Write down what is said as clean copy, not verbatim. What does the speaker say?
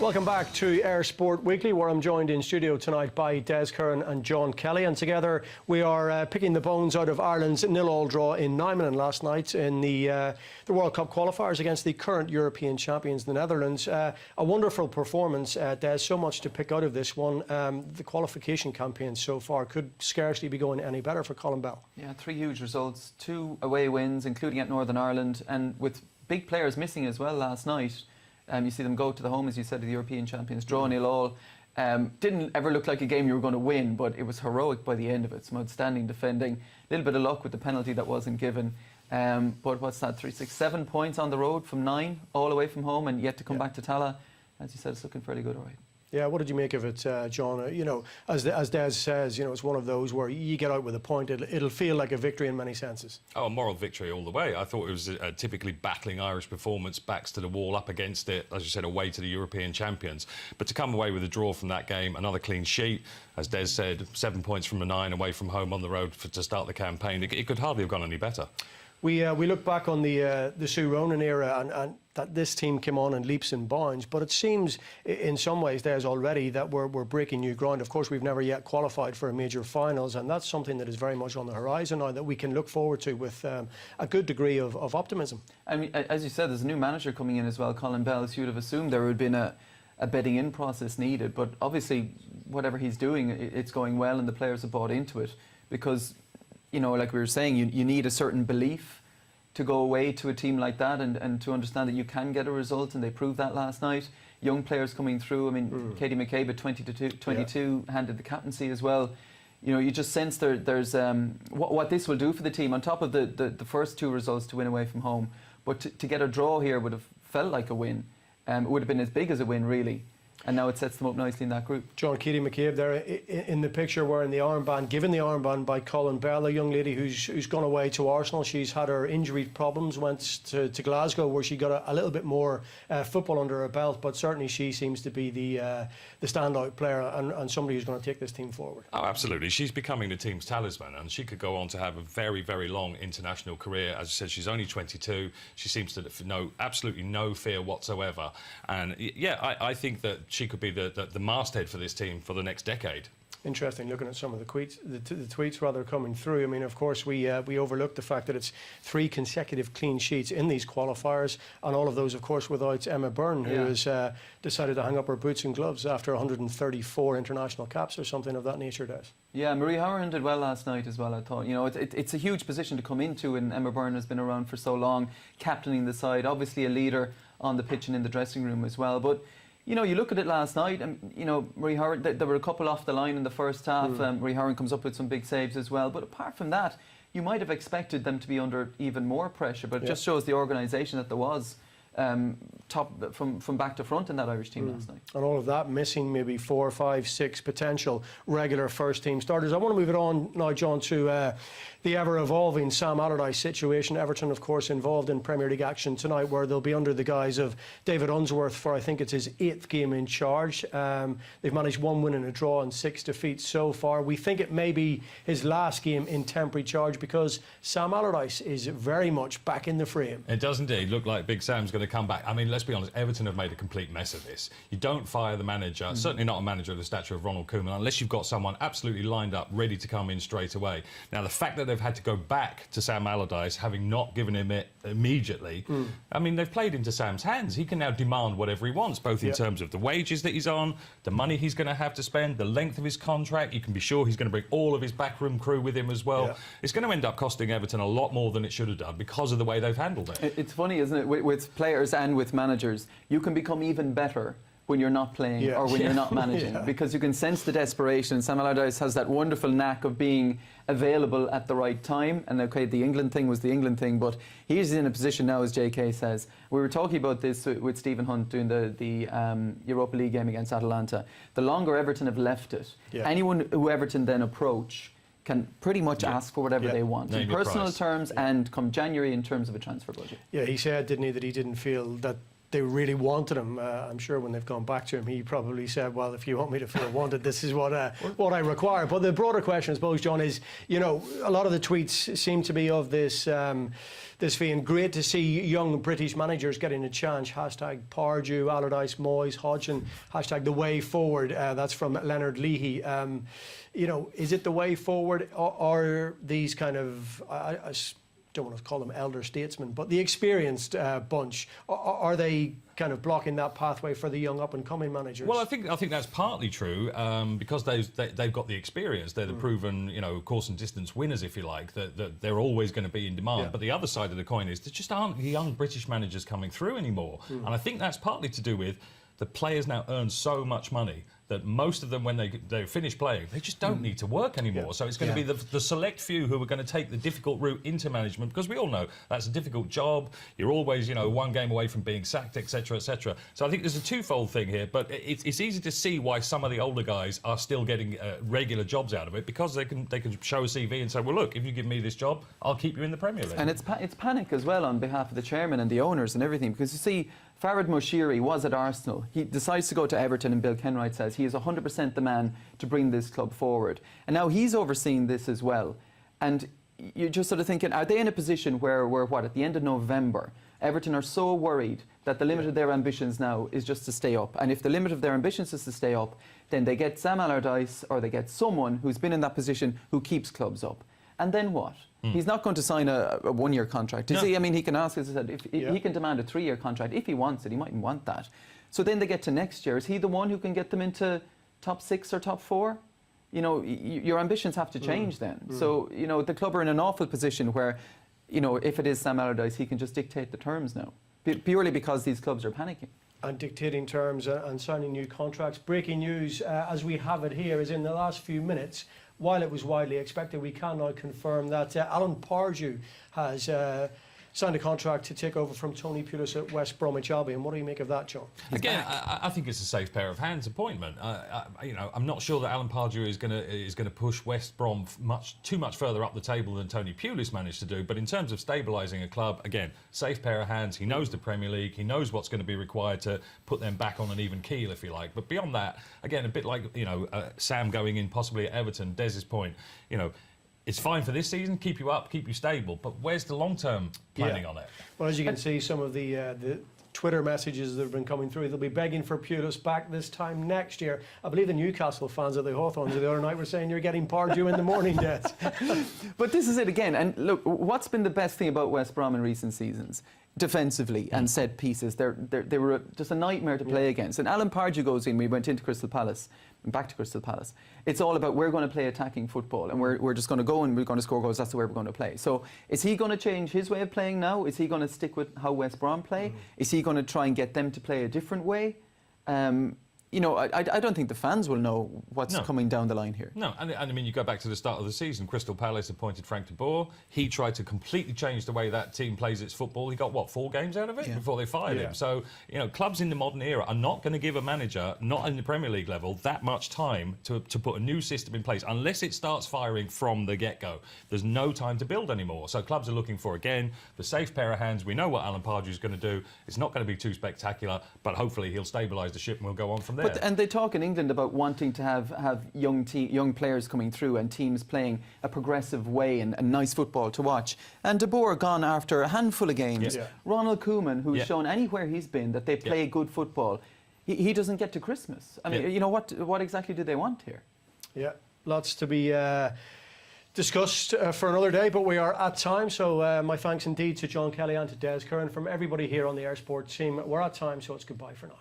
Welcome back to Air Sport Weekly, where I'm joined in studio tonight by Des Curran and John Kelly, and together we are picking the bones out of Ireland's 0-0 draw in Nijmegen last night in the World Cup qualifiers against the current European champions, the Netherlands. A wonderful performance, Des. So much to pick out of this one. The qualification campaign so far could scarcely be going any better for Colin Bell. Yeah, 3 huge results, 2 away wins, including at Northern Ireland, and with big players missing as well last night. You see them go to the home, as you said, of the European champions, draw 0-0. Didn't ever look like a game you were going to win, but it was heroic by the end of it. Some outstanding defending, a little bit of luck with the penalty that wasn't given. But what's that, 3, 6, 7 points on the road from 9, all away from home, and yet to come back to Tala. As you said, it's looking fairly good, all right. Yeah, what did you make of it, John? You know, as Des says, you know, it's one of those where you get out with a point, it'll feel like a victory in many senses. Oh, a moral victory all the way. I thought it was a typically battling Irish performance, backs to the wall, up against it, as you said, away to the European champions. But to come away with a draw from that game, another clean sheet, as Des said, 7 points from the 9 away from home on the road to start the campaign. It could hardly have gone any better. We look back on the Sue Ronan era and that this team came on in leaps and bounds, but it seems in some ways there's already that we're breaking new ground. Of course, we've never yet qualified for a major finals, and that's something that is very much on the horizon now that we can look forward to with a good degree of optimism. I mean, as you said, there's a new manager coming in as well, Colin Bell, so you'd have assumed there would have been a bedding in process needed, but obviously whatever he's doing, it's going well and the players have bought into it because, you know, like we were saying, you need a certain belief to go away to a team like that and to understand that you can get a result, and they proved that last night. Young players coming through. I mean, Katie McCabe at 22 handed the captaincy as well. You know, you just sense there's what this will do for the team on top of the first 2 results to win away from home. But to get a draw here would have felt like a win. It would have been as big as a win, really. And now it sets them up nicely in that group. John, Katie McCabe there in the picture wearing the armband, given the armband by Colin Bell, a young lady who's gone away to Arsenal. She's had her injury problems, went to Glasgow where she got a little bit more football under her belt, but certainly she seems to be the standout player and somebody who's going to take this team forward. Oh, absolutely. She's becoming the team's talisman, and she could go on to have a very, very long international career. As I said, she's only 22. She seems to know absolutely no fear whatsoever. And yeah, I think that she could be the masthead for this team for the next decade. Interesting, looking at some of the tweets rather coming through. I mean, of course, we overlooked the fact that it's 3 consecutive clean sheets in these qualifiers, and all of those, of course, without Emma Byrne, who has decided to hang up her boots and gloves after 134 international caps or something of that nature, Des. Yeah, Marie Howard did well last night as well, I thought. You know, it's a huge position to come into, and Emma Byrne has been around for so long, captaining the side, obviously a leader on the pitch and in the dressing room as well. But you know, you look at it last night, and you know, Marie Howard, there were a couple off the line in the first half. Marie Howard comes up with some big saves as well. But apart from that, you might have expected them to be under even more pressure. But it just shows the organisation that there was top from back to front in that Irish team last night. And all of that missing maybe 4, 5, 6 potential regular first team starters. I want to move it on now, John, to the ever-evolving Sam Allardyce situation. Everton, of course, involved in Premier League action tonight, where they'll be under the guise of David Unsworth for, I think it's his 8th game in charge. They've managed 1 win and a draw and 6 defeats so far. We think it may be his last game in temporary charge because Sam Allardyce is very much back in the frame. It does indeed look like Big Sam's going to come back. I mean, let's be honest, Everton have made a complete mess of this. You don't fire the manager, certainly not a manager of the stature of Ronald Koeman, unless you've got someone absolutely lined up, ready to come in straight away. Now, the fact that they've had to go back to Sam Allardyce, having not given him it immediately, I mean, they've played into Sam's hands. He can now demand whatever he wants, both in terms of the wages that he's on, the money he's going to have to spend, the length of his contract. You can be sure he's going to bring all of his backroom crew with him as well. It's going to end up costing Everton a lot more than it should have done because of the way they've handled it. It's funny, isn't it, with players and with managers, you can become even better when you're not playing or when you're not managing because you can sense the desperation. Sam Allardyce has that wonderful knack of being available at the right time, and okay, the England thing was the England thing, but he's in a position now, as JK says. We were talking about this with Stephen Hunt doing the Europa League game against Atalanta. The longer Everton have left it, anyone who Everton then approach can pretty much ask for whatever they want in personal terms and come January in terms of a transfer budget. Yeah, he said, didn't he, that he didn't feel that they really wanted him. I'm sure when they've gone back to him, he probably said, well, if you want me to feel wanted, this is what I require. But the broader question, I suppose, John, is, you know, a lot of the tweets seem to be of this this being great to see young British managers getting a chance. Hashtag Pardew, Allardyce, Moyes, Hodgson. Hashtag the way forward. That's from Leonard Leahy. You know, is it the way forward, or are these kind of, I don't want to call them elder statesmen, but the experienced bunch, are they kind of blocking that pathway for the young up-and-coming managers? Well, I think that's partly true because they've got the experience. They're the proven, you know, course and distance winners, if you like. That they're always going to be in demand. Yeah. But the other side of the coin is there just aren't young British managers coming through anymore. And I think that's partly to do with the players now earn so much money that most of them, when they finish playing, they just don't need to work anymore. Yeah. So it's going to be the select few who are going to take the difficult route into management, because we all know that's a difficult job. You're always, you know, one game away from being sacked, etc., etc. So I think there's a twofold thing here, but it's easy to see why some of the older guys are still getting regular jobs out of it, because they can show a CV and say, well, look, if you give me this job, I'll keep you in the Premier League. And it's panic as well on behalf of the chairman and the owners and everything, because you see, Farhad Moshiri was at Arsenal. He decides to go to Everton, and Bill Kenwright says he is 100% the man to bring this club forward. And now he's overseeing this as well. And you're just sort of thinking, are they in a position where we're, at the end of November, Everton are so worried that the limit of their ambitions now is just to stay up. And if the limit of their ambitions is to stay up, then they get Sam Allardyce, or they get someone who's been in that position who keeps clubs up. And then what? He's not going to sign a one-year contract, is he? I mean, he can ask, as I said, if he can demand a 3-year contract if he wants it. He mightn't want that. So then they get to next year. Is he the one who can get them into top 6 or top 4? You know, your ambitions have to change then. So, you know, the club are in an awful position where, you know, if it is Sam Allardyce, he can just dictate the terms now, purely because these clubs are panicking. And dictating terms and signing new contracts. Breaking news, as we have it here, is in the last few minutes. While it was widely expected, we can now confirm that Alan Pardew has signed a contract to take over from Tony Pulis at West Bromwich Albion. What do you make of that, John? Again, I think it's a safe pair of hands appointment. You know, I'm not sure that Alan Pardew is going to push West Brom too much further up the table than Tony Pulis managed to do. But in terms of stabilising a club, again, safe pair of hands. He knows the Premier League. He knows what's going to be required to put them back on an even keel, if you like. But beyond that, again, a bit like, you know, Sam going in possibly at Everton. Des's point, you know, it's fine for this season, keep you up, keep you stable, but where's the long-term planning on it? Well, as you can see, some of the Twitter messages that have been coming through, they'll be begging for Pulis back this time next year. I believe the Newcastle fans of the Hawthorns the other night were saying you're getting Pardew in the morning, Des. But this is it again, and look, what's been the best thing about West Brom in recent seasons? Defensively and set pieces, they were just a nightmare to play against. And Alan Pardew goes in, we went into Crystal Palace, back to Crystal Palace. It's all about, we're going to play attacking football, and we're just going to go and we're going to score goals. That's the way we're going to play. So is he going to change his way of playing now? Is he going to stick with how West Brom play? Is he going to try and get them to play a different way? You know, I don't think the fans will know what's coming down the line here. No, and I mean, you go back to the start of the season, Crystal Palace appointed Frank de Boer. He tried to completely change the way that team plays its football. He got, 4 games out of it before they fired him? So, you know, clubs in the modern era are not going to give a manager, not in the Premier League level, that much time to put a new system in place, unless it starts firing from the get-go. There's no time to build anymore. So clubs are looking for, again, the safe pair of hands. We know what Alan Pardew is going to do. It's not going to be too spectacular, but hopefully he'll stabilise the ship and we'll go on from there. And they talk in England about wanting to have young players coming through and teams playing a progressive way and nice football to watch. And De Boer gone after a handful of games. Ronald Koeman, who's shown anywhere he's been that they play good football, he doesn't get to Christmas. I mean, you know, what exactly do they want here? Yeah, lots to be discussed for another day, but we are at time. So my thanks indeed to John Kelly and to Des Curran. From everybody here on the Air Sports team, we're at time, so it's goodbye for now.